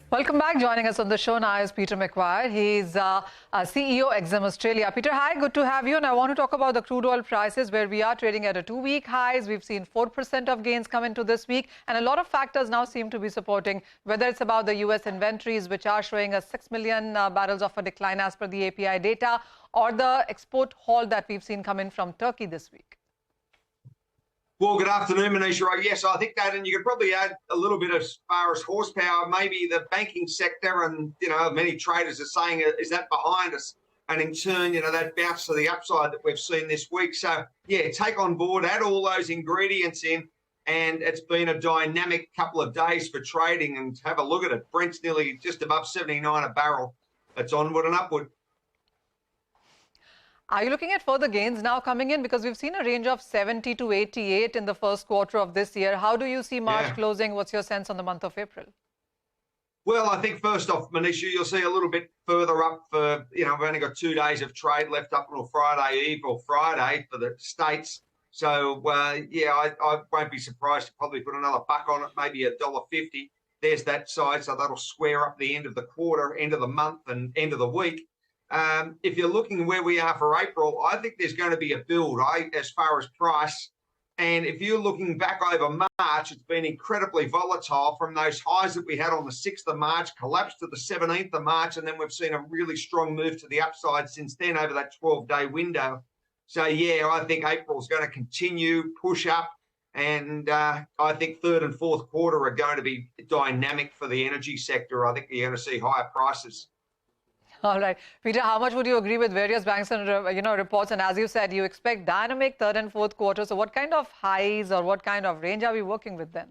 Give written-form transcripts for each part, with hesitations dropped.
Welcome back. Joining us on the show now is Peter McGuire. He's CEO Exim Australia. Peter, hi, good to have you. And I want to talk about the crude oil prices where we are trading at a 2-week highs. We've seen 4% of gains come into this week. And a lot of factors now seem to be supporting, whether it's about the U.S. inventories, which are showing a 6 million barrels of a decline as per the API data, or the export haul that we've seen come in from Turkey this week. Well, good afternoon, Manisha. Yes, I think that, and you could probably add a little bit as far as horsepower, maybe the banking sector, and, many traders are saying, is that behind us? And in turn, that bounce to the upside that we've seen this week. So, yeah, take on board, add all those ingredients in, and it's been a dynamic couple of days for trading, and have a look at it. Brent's nearly just above 79 a barrel. It's onward and upward. Are you looking at further gains now coming in? Because we've seen a range of 70 to 88 in the first quarter of this year. How do you see March closing? What's your sense on the month of April? Well, I think first off, Manisha, you'll see a little bit further up for, we've only got 2 days of trade left up until Friday Eve or Friday for the States. So, I won't be surprised to probably put another buck on it, maybe $1.50. There's that side, so that'll square up the end of the quarter, end of the month and end of the week. If you're looking where we are for April, I think there's going to be a build as far as price. And if you're looking back over March, it's been incredibly volatile from those highs that we had on the 6th of March, collapsed to the 17th of March, and then we've seen a really strong move to the upside since then over that 12-day window. So, yeah, I think April's going to continue, push up, and I think third and fourth quarter are going to be dynamic for the energy sector. I think you're going to see higher prices. All right. Peter, how much would you agree with various banks and reports? And as you said, you expect dynamic third and fourth quarter. So what kind of highs or what kind of range are we working with then?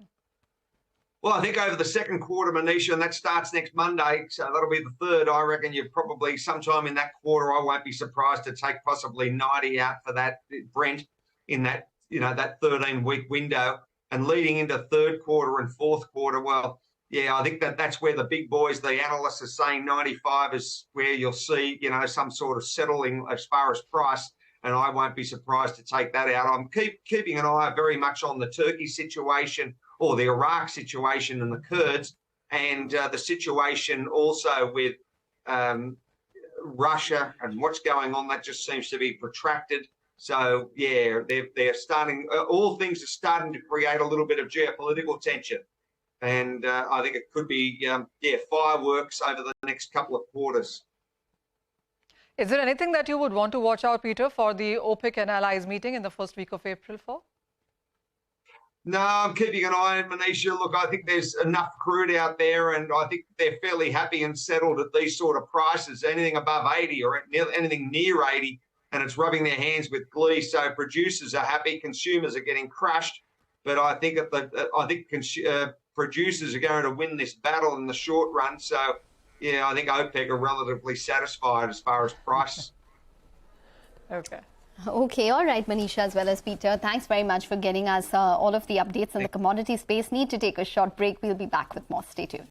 Well, I think over the second quarter, Manisha, and that starts next Monday, so that'll be the third. I reckon you're probably sometime in that quarter, I won't be surprised to take possibly 90 out for that Brent in that, that 13-week window. And leading into third quarter and fourth quarter, well, yeah, I think that's where the big boys, the analysts, are saying 95 is where you'll see, some sort of settling as far as price, and I won't be surprised to take that out. I'm keeping an eye very much on the Turkey situation or the Iraq situation and the Kurds, and the situation also with Russia and what's going on. That just seems to be protracted. So, yeah, they're starting, all things are starting to create a little bit of geopolitical tension. And I think it could be, fireworks over the next couple of quarters. Is there anything that you would want to watch out, Peter, for the OPEC and allies meeting in the first week of April for? No, I'm keeping an eye on Manisha. Look, I think there's enough crude out there, and I think they're fairly happy and settled at these sort of prices. Anything above 80 or anything near 80, and it's rubbing their hands with glee. So producers are happy, consumers are getting crushed. But I think producers are going to win this battle in the short run. So, yeah, I think OPEC are relatively satisfied as far as price. Okay, all right, Manisha as well as Peter. Thanks very much for getting us all of the updates in the commodity space. Need to take a short break. We'll be back with more. Stay tuned.